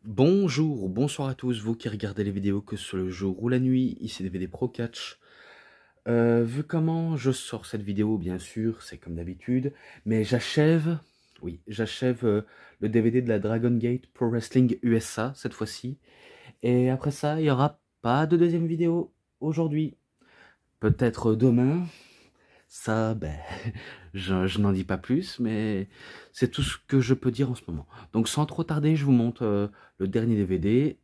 Bonjour, bonsoir à tous, vous qui regardez les vidéos que sur le jour ou la nuit, ici DVD Pro Catch. Vu comment je sors cette vidéo, bien sûr, c'est comme d'habitude, mais j'achève le DVD de la Dragon Gate Pro Wrestling USA cette fois-ci. Et après ça, il n'y aura pas de deuxième vidéo aujourd'hui. Peut-être demain, ça, je n'en dis pas plus, mais c'est tout ce que je peux dire en ce moment. Donc sans trop tarder, je vous montre le dernier DVD.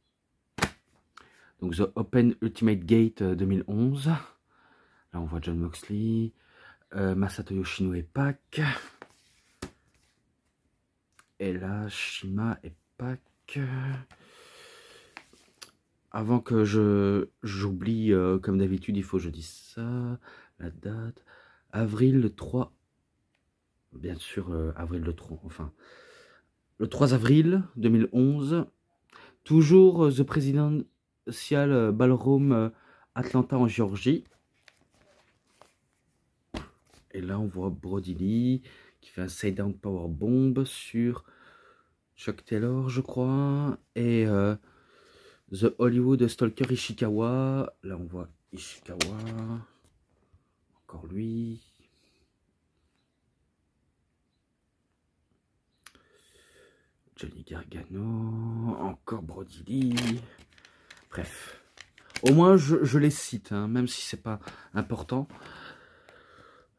Donc The Open Ultimate Gate 2011. Là on voit John Moxley, Masato Yoshino et Pac. Et là Shima et Pac. Avant que j'oublie, comme d'habitude, il faut que je dise ça. La date. Avril le 3. Bien sûr, avril le 3. Enfin, le 3 avril 2011. Toujours The Presidential Ballroom Atlanta en Géorgie. Et là, on voit Brody Lee qui fait un side-down power bomb sur Chuck Taylor, je crois. Et The Hollywood Stalker Ishikawa. Là, on voit Ishikawa. Encore lui. Johnny Gargano. Encore Brody Lee. Bref. Au moins, je les cite, hein, même si c'est pas important.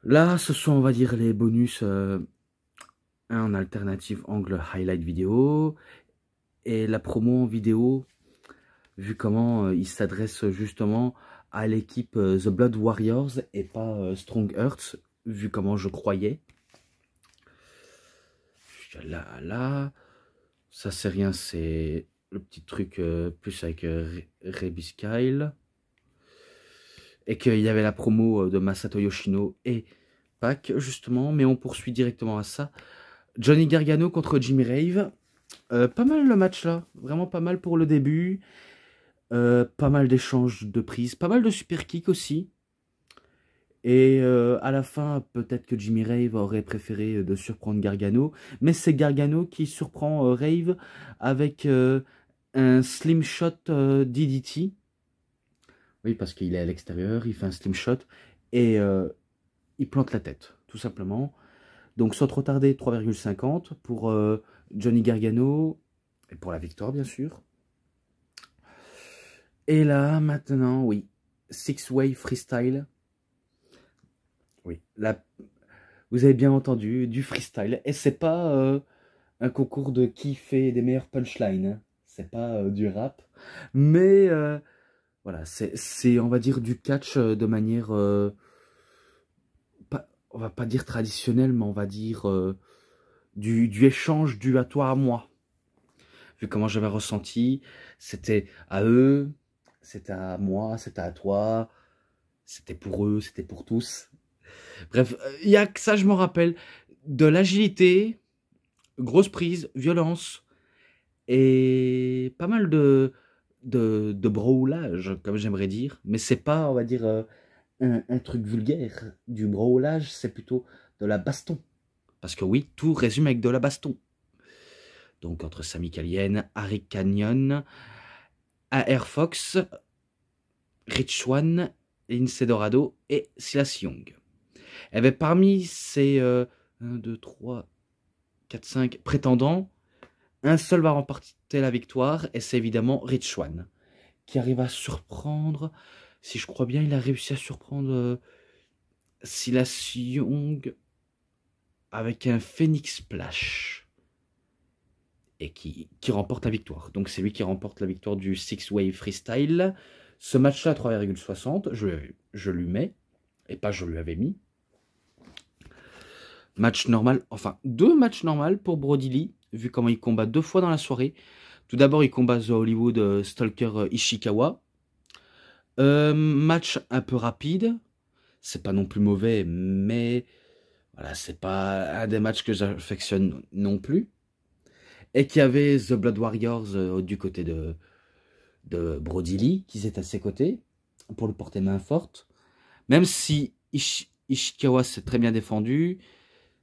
Là, ce sont, on va dire, les bonus en alternative angle highlight vidéo et la promo en vidéo, vu comment il s'adresse justement à l'équipe The Blood Warriors et pas Strong Hearts, vu comment je croyais. Là, ça c'est rien, c'est le petit truc plus avec Rebis Kyle. Et qu'il y avait la promo de Masato Yoshino et Pac, justement, mais on poursuit directement à ça. Johnny Gargano contre Jimmy Rave. Pas mal le match là, vraiment pas mal pour le début. Pas mal d'échanges de prises, pas mal de super kicks aussi. Et à la fin, peut-être que Jimmy Rave aurait préféré de surprendre Gargano. Mais c'est Gargano qui surprend Rave avec un slim shot DDT. Oui, parce qu'il est à l'extérieur, il fait un slim shot et il plante la tête, tout simplement. Donc sans trop tarder, 3,50 pour Johnny Gargano et pour la victoire, bien sûr. Et là, maintenant, oui, Six Way Freestyle. Oui, là, vous avez bien entendu, du freestyle. Et c'est pas un concours de qui fait des meilleurs punchlines. Hein. C'est pas du rap. Mais voilà, c'est, on va dire, du catch de manière, on va pas dire traditionnelle, mais on va dire du échange du à toi à moi. Vu comment j'avais ressenti, c'était à eux, c'était à moi, c'était à toi, c'était pour eux, c'était pour tous. Bref, il y a que ça, je me rappelle, de l'agilité, grosse prise, violence, et pas mal de brawlage, comme j'aimerais dire. Mais c'est pas, on va dire, un truc vulgaire. Du brawlage, c'est plutôt de la baston. Parce que oui, tout résume avec de la baston. Donc entre Sami Callihan, Harry Canyon, AR Fox, Rich Swann, Lince Dorado et Silas Young. Et bien, parmi ces 1, 2, 3, 4, 5 prétendants, un seul va remporter la victoire, et c'est évidemment Rich Swann, qui arrive à surprendre, si je crois bien, il a réussi à surprendre Silas Young avec un Phoenix Splash, et qui remporte la victoire. Donc c'est lui qui remporte la victoire du Six Way Freestyle. Ce match-là, 3,60, je lui mets, et pas je lui avais mis. Match normal, enfin 2 matchs normaux pour Brody Lee, vu comment il combat 2 fois dans la soirée. Tout d'abord, il combat The Hollywood Stalker Ishikawa. Match un peu rapide, c'est pas non plus mauvais, mais voilà, c'est pas un des matchs que j'affectionne non plus. Et qu'il y avait The Blood Warriors du côté de Brody Lee, qui étaient à ses côtés, pour le porter main forte. Même si Ishikawa s'est très bien défendu,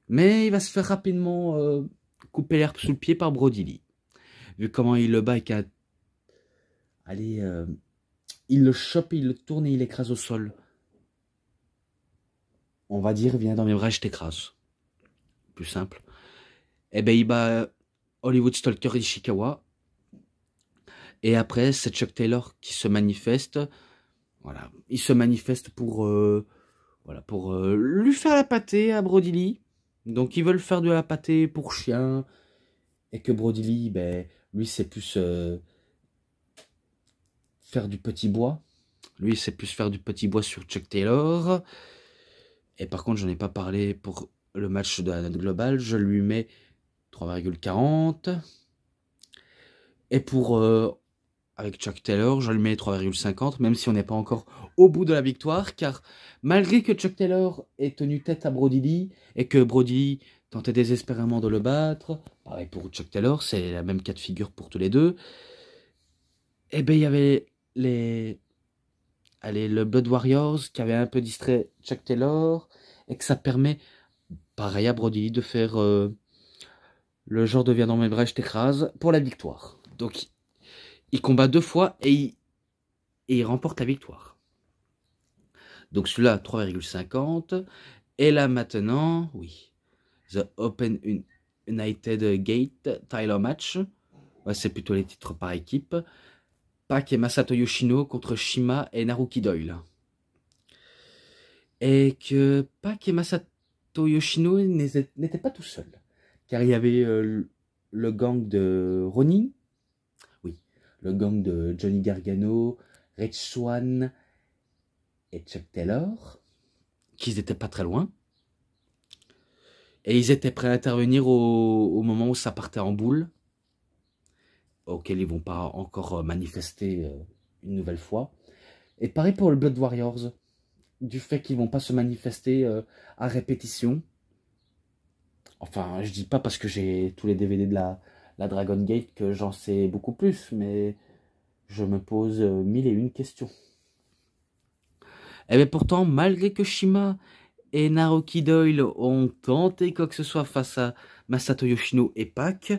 mais il va se faire rapidement couper l'herbe sous le pied par Brody Lee. vu comment il le bat avec un... Allez, il le chope, il le tourne et il l'écrase au sol. On va dire, viens dans mes bras, je t'écrase. Plus simple. Et ben il bat Hollywood Stalker Ishikawa. Et après, c'est Chuck Taylor qui se manifeste. Voilà, il se manifeste pour, voilà, pour lui faire la pâtée à Brody Lee. Donc ils veulent faire de la pâtée pour chien. Et que Brody Lee, ben, lui c'est plus faire du petit bois. Lui c'est plus faire du petit bois sur Chuck Taylor. Et par contre, j'en ai pas parlé pour le match de la note globale. Je lui mets 3,40. Et pour avec Chuck Taylor, je lui mets 3,50, même si on n'est pas encore au bout de la victoire, car malgré que Chuck Taylor ait tenu tête à Brody Lee, et que Brody Lee tentait désespérément de le battre, pareil pour Chuck Taylor, c'est la même cas de figure pour tous les deux, et bien il y avait le Blood Warriors qui avait un peu distrait Chuck Taylor, et que ça permet, pareil à Brody Lee, de faire le genre de viens dans mes bras, je t'écrase, pour la victoire. Donc il combat 2 fois et il remporte la victoire. Donc celui-là, 3,50. Et là maintenant, oui, The Open United Gate Title Match. Ouais, c'est plutôt les titres par équipe. Pac et Masato Yoshino contre Shima et Naruki Doyle. Et que Pac et Masato Yoshino n'étaient pas tout seuls. Car il y avait le gang de Ronnie. Oui, le gang de Johnny Gargano, Rich Swann et Chuck Taylor, qu'ils n'étaient pas très loin. Et ils étaient prêts à intervenir au moment où ça partait en boule, auquel ils vont pas encore manifester une nouvelle fois. Et pareil pour le Blood Warriors, du fait qu'ils vont pas se manifester à répétition. Enfin, je dis pas parce que j'ai tous les DVD de la Dragon Gate que j'en sais beaucoup plus, mais je me pose 1001 questions. Et bien pourtant, malgré que Shima et Naruki Doyle ont tenté quoi que ce soit face à Masato Yoshino et Pac,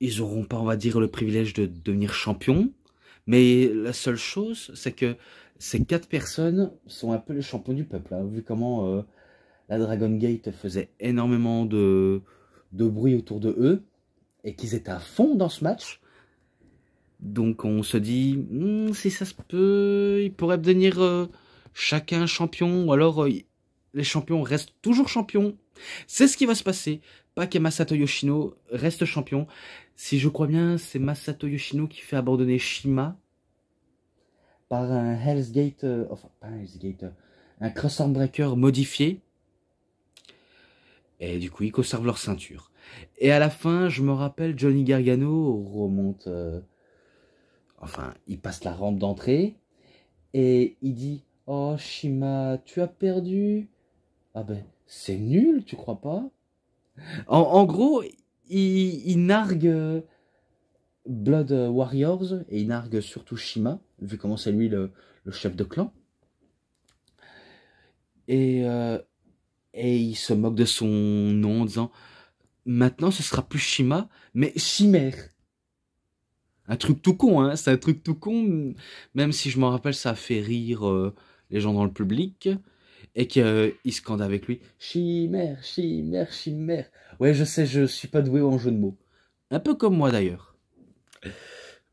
ils n'auront pas, on va dire, le privilège de devenir champions. Mais la seule chose, c'est que ces 4 personnes sont un peu les champions du peuple. Hein, vu comment la Dragon Gate faisait énormément de bruit autour de eux et qu'ils étaient à fond dans ce match. Donc on se dit, si ça se peut, ils pourraient devenir chacun champion. Ou alors les champions restent toujours champions. C'est ce qui va se passer. Pac et Masato Yoshino restent champions. Si je crois bien, c'est Masato Yoshino qui fait abandonner Shima par un Hell's Gate, enfin pas un Hell's Gate, un Crossarm Breaker modifié. Et du coup, ils conservent leur ceinture. Et à la fin, je me rappelle, Johnny Gargano remonte, enfin, il passe la rampe d'entrée et il dit, oh Shima, tu as perdu. Ah ben, c'est nul, tu crois pas? En gros, il nargue Blood Warriors et il nargue surtout Shima, vu comment c'est lui le chef de clan. Et il se moque de son nom en disant maintenant ce sera plus Shima, mais Chimère. Un truc tout con, hein, c'est un truc tout con, même si je m'en rappelle, ça a fait rire les gens dans le public. Et qu'il scande avec lui Chimère, Chimère, Chimère. Ouais, je sais, je suis pas doué en jeu de mots. Un peu comme moi d'ailleurs.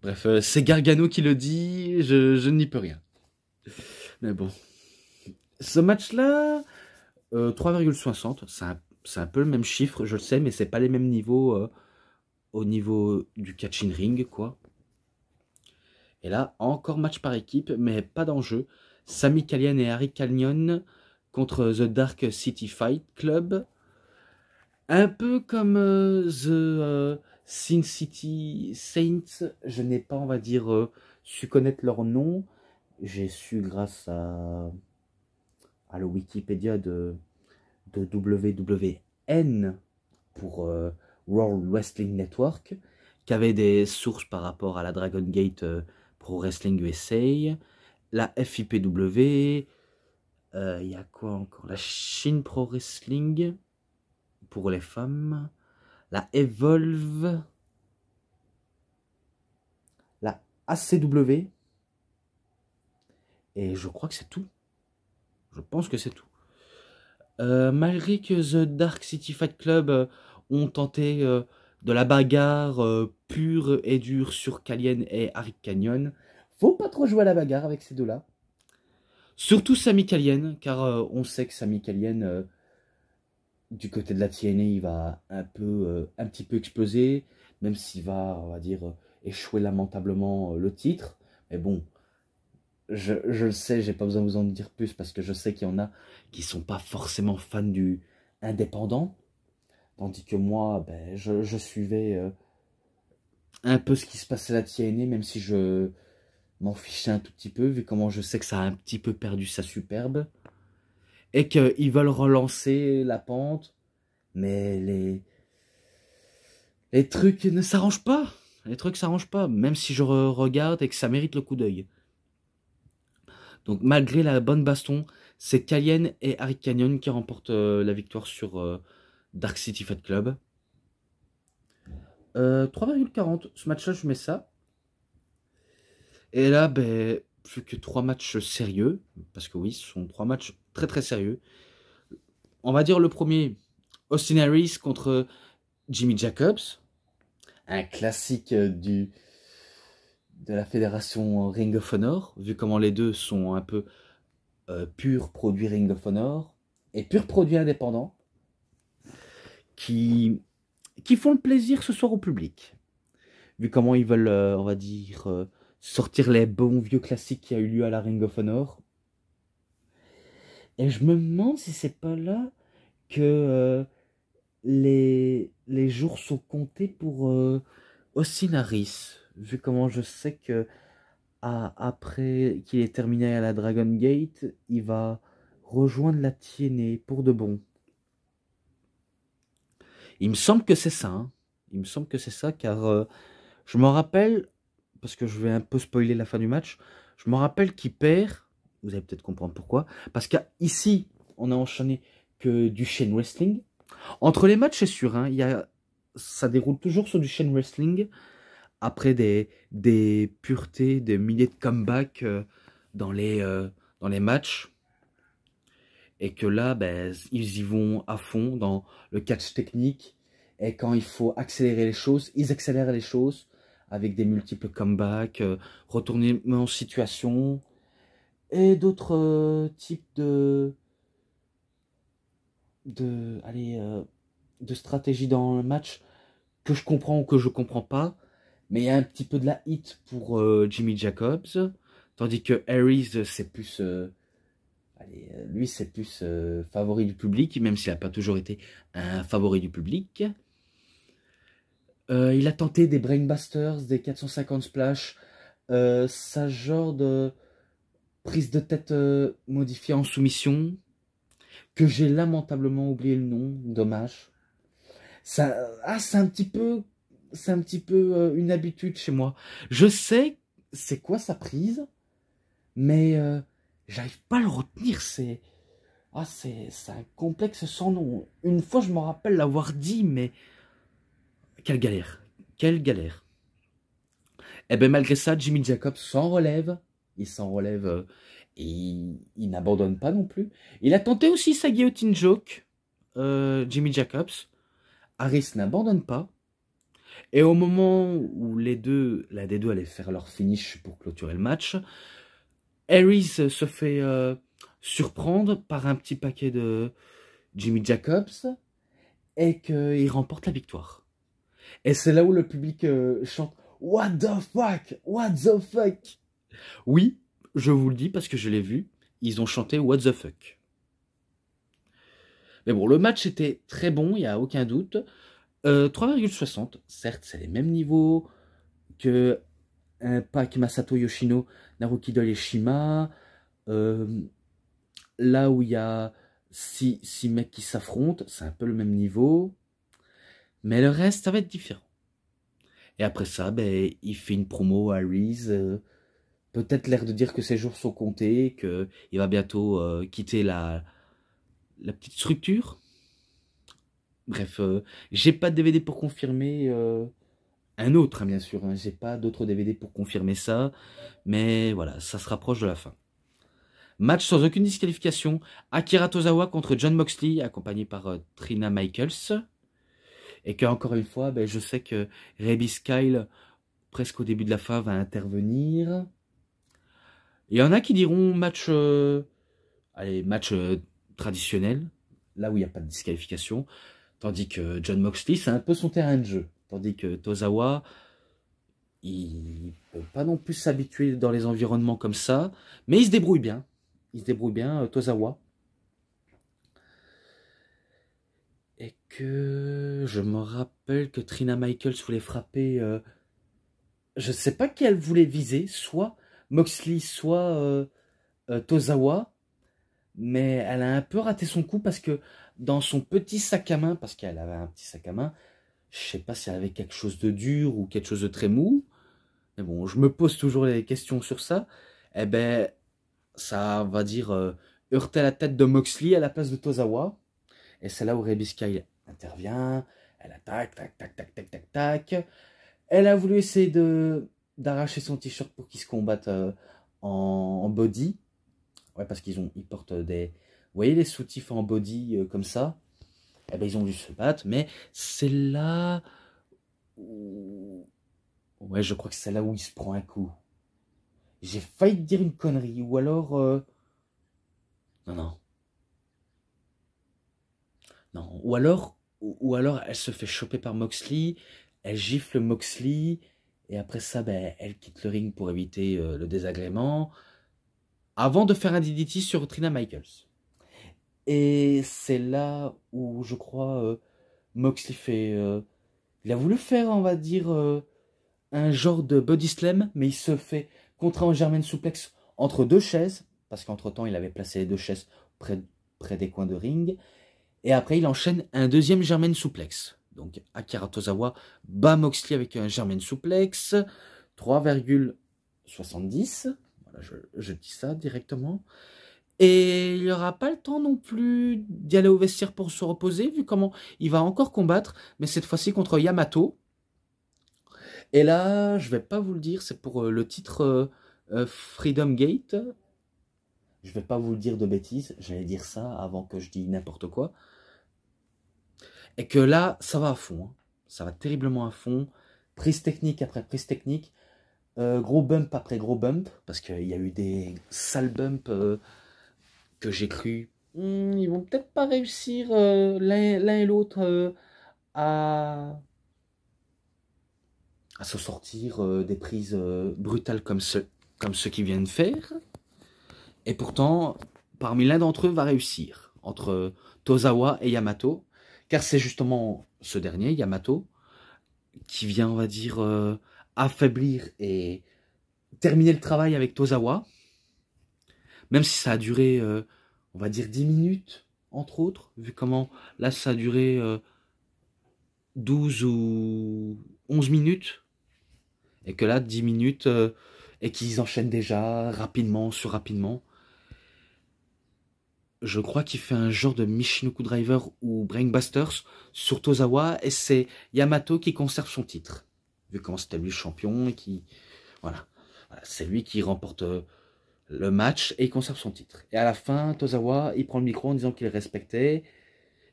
Bref, c'est Gargano qui le dit, je n'y peux rien. Mais bon. Ce match-là, 3,60, c'est un peu le même chiffre, je le sais, mais c'est pas les mêmes niveaux au niveau du catching ring, quoi. Et là, encore match par équipe, mais pas d'enjeu. Sami Callihan et Harry Canyon contre The Dark City Fight Club. Un peu comme The Sin City Saints, je n'ai pas, on va dire, su connaître leur nom. J'ai su grâce à le Wikipédia de WWN pour World Wrestling Network, qui avait des sources par rapport à la Dragon Gate Pro Wrestling USA, la FIPW, il y a quoi encore? La Shin Pro Wrestling pour les femmes, la Evolve, la ACW, et je crois que c'est tout. Je pense que c'est tout. Malgré que The Dark City Fight Club ont tenté de la bagarre pure et dure sur Kalien et Arik Canyon, faut pas trop jouer à la bagarre avec ces deux-là. Surtout Sami Callihan, car on sait que Sami Callihan, du côté de la TNA, il va un petit peu exploser, même s'il va, on va dire, échouer lamentablement le titre. Mais bon, je le sais, j'ai pas besoin de vous en dire plus, parce que je sais qu'il y en a qui sont pas forcément fans du indépendant, tandis que moi, ben, je suivais un peu ce qui se passait à la TNA, même si je m'en fichais un tout petit peu, vu comment je sais que ça a un petit peu perdu sa superbe. Et qu'ils veulent relancer la pente, mais les trucs ne s'arrangent pas. Les trucs s'arrangent pas, même si je regarde et que ça mérite le coup d'œil. Donc malgré la bonne baston, c'est Kallian et Arik Canyon qui remportent la victoire sur Dark City Fight Club. 3,40, ce match-là, je mets ça. Et là, ben, plus que 3 matchs sérieux, parce que oui, ce sont 3 matchs très très sérieux. On va dire le premier, Austin Harris contre Jimmy Jacobs, un classique de la fédération Ring of Honor, vu comment les deux sont un peu pur produit Ring of Honor et pur produit indépendant, qui font le plaisir ce soir au public, vu comment ils veulent, on va dire, sortir les bons vieux classiques qui a eu lieu à la Ring of Honor. Et je me demande si c'est pas là que les jours sont comptés pour Austin Harris, vu comment je sais que après qu'il ait terminé à la Dragon Gate, il va rejoindre la TNA pour de bon. Il me semble que c'est ça, hein. Il me semble que c'est ça, car je me rappelle, parce que je vais un peu spoiler la fin du match, je me rappelle qu'il perd, vous allez peut-être comprendre pourquoi, parce qu'ici, on a enchaîné que du chain wrestling. Entre les matchs, c'est sûr, hein, ça déroule toujours sur du chain wrestling, après des puretés, des milliers de comebacks dans les matchs. Et que là, ben, ils y vont à fond dans le catch technique. Et quand il faut accélérer les choses, ils accélèrent les choses avec des multiples comebacks, retournements en situation et d'autres types allez, de stratégies dans le match que je comprends ou que je comprends pas. Mais il y a un petit peu de la hit pour Jimmy Jacobs, tandis que Harris, c'est plus... allez, lui, c'est plus favori du public, même s'il n'a pas toujours été un favori du public. Il a tenté des Brainbusters, des 450 splash, sa genre de prise de tête modifiée en soumission, que j'ai lamentablement oublié le nom, dommage. Ça, c'est un petit peu, une habitude chez moi. Je sais c'est quoi sa prise, mais j'arrive pas à le retenir. C'est un complexe sans nom. Une fois, je me rappelle l'avoir dit, mais quelle galère, quelle galère. Et bien malgré ça, Jimmy Jacobs s'en relève. Il s'en relève et il n'abandonne pas non plus. Il a tenté aussi sa guillotine joke, Jimmy Jacobs. Harris n'abandonne pas. Et au moment où l'un des deux allait faire leur finish pour clôturer le match, Harris se fait surprendre par un petit paquet de Jimmy Jacobs et qu'il remporte la victoire. Et c'est là où le public chante « What the fuck? What the fuck ?» Oui, je vous le dis parce que je l'ai vu, ils ont chanté « What the fuck ?» Mais bon, le match était très bon, il n'y a aucun doute. 3,60, certes, c'est les mêmes niveaux que un pack Masato Yoshino, Naruki Doi et Shima. Là où il y a 6 mecs qui s'affrontent, c'est un peu le même niveau. Mais le reste, ça va être différent. Et après ça, ben, il fait une promo à Reese. Peut-être l'air de dire que ses jours sont comptés, qu'il va bientôt quitter la petite structure. Bref, j'ai pas de DVD pour confirmer un autre, hein, bien sûr. Hein, j'ai pas d'autres DVD pour confirmer ça. Mais voilà, ça se rapproche de la fin. Match sans aucune disqualification. Akira Tozawa contre Jon Moxley, accompagné par Trina Michaels. Et que encore une fois, ben, je sais que Rebis Kyle, presque au début de la fin, va intervenir. Il y en a qui diront match, match traditionnel, là où il n'y a pas de disqualification. Tandis que Jon Moxley, c'est un peu son terrain de jeu. Tandis que Tozawa, il peut pas non plus s'habituer dans les environnements comme ça. Mais il se débrouille bien. Il se débrouille bien, Tozawa. Et que je me rappelle que Trina Michaels voulait frapper... je ne sais pas qui elle voulait viser. Soit Moxley, soit Tozawa. Mais elle a un peu raté son coup parce que dans son petit sac à main, parce qu'elle avait un petit sac à main, je sais pas si elle avait quelque chose de dur ou quelque chose de très mou. Mais bon, je me pose toujours les questions sur ça. Eh ben, ça va dire heurter la tête de Moxley à la place de Tozawa. Et c'est là où Rebis Kyle intervient. Elle attaque, tac, tac, tac, tac, tac, tac. Elle a voulu essayer d'arracher son t-shirt pour qu'ils se combattent en body. Ouais, parce ils portent des... Vous voyez les soutifs en body comme ça? Eh ben, ils ont dû se battre, mais c'est là où... Ouais, je crois que c'est là où il se prend un coup. J'ai failli te dire une connerie, ou alors... Non, non. Non, ou alors elle se fait choper par Moxley, elle gifle Moxley, et après ça, ben, elle quitte le ring pour éviter le désagrément, avant de faire un DDT sur Trina Michaels. Et c'est là où, je crois, Moxley fait... il a voulu faire, on va dire, un genre de body slam, mais il se fait contrat en German suplex entre deux chaises, parce qu'entre-temps, il avait placé les deux chaises près des coins de ring. Et après, il enchaîne un deuxième German suplex. Donc, Akira Tozawa bat Moxley avec un German suplex. 3,70. Voilà, je dis ça directement. Et il n'y aura pas le temps non plus d'y aller au vestiaire pour se reposer, vu comment il va encore combattre, mais cette fois-ci contre Yamato. Et là, je vais pas vous le dire, c'est pour le titre Freedom Gate. Je vais pas vous le dire de bêtises, j'allais dire ça avant que je dise n'importe quoi. Et que là, ça va à fond. Hein. Ça va terriblement à fond. Prise technique après prise technique. Gros bump après gros bump. Parce qu'il y a eu des sales bumps que j'ai cru. Ils vont peut-être pas réussir l'un et l'autre à se sortir des prises brutales comme ceux qu'ils viennent faire. Et pourtant, parmi l'un d'entre eux va réussir. Entre Tozawa et Yamato. Car c'est justement ce dernier, Yamato, qui vient, on va dire, affaiblir et terminer le travail avec Tozawa. Même si ça a duré, on va dire, 10 minutes, entre autres. Vu comment, là, ça a duré 12 ou 11 minutes. Et que là, 10 minutes, et qu'ils enchaînent déjà rapidement sur rapidement. Je crois qu'il fait un genre de Michinoku Driver ou Brainbusters sur Tozawa et c'est Yamato qui conserve son titre. Vu comment c'était lui le champion et qui... Voilà. C'est lui qui remporte le match et il conserve son titre. Et à la fin, Tozawa, il prend le micro en disant qu'il respectait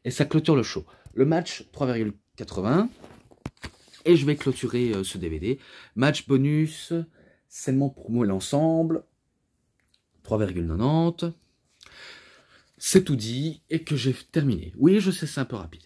et ça clôture le show. Le match, 3,80. Et je vais clôturer ce DVD. Match bonus, seulement promo l'ensemble, 3,90. C'est tout dit et que j'ai terminé. Oui, je sais, c'est un peu rapide.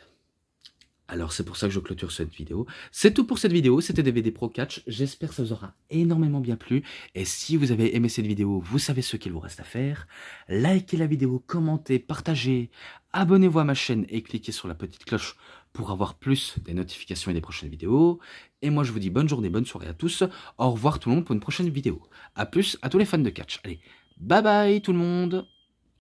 Alors, c'est pour ça que je clôture cette vidéo. C'est tout pour cette vidéo. C'était DVD Pro Catch. J'espère que ça vous aura énormément bien plu. Et si vous avez aimé cette vidéo, vous savez ce qu'il vous reste à faire. Likez la vidéo, commentez, partagez, abonnez-vous à ma chaîne et cliquez sur la petite cloche pour avoir plus des notifications et des prochaines vidéos. Et moi, je vous dis bonne journée, bonne soirée à tous. Au revoir tout le monde pour une prochaine vidéo. A plus à tous les fans de catch. Allez, bye bye tout le monde.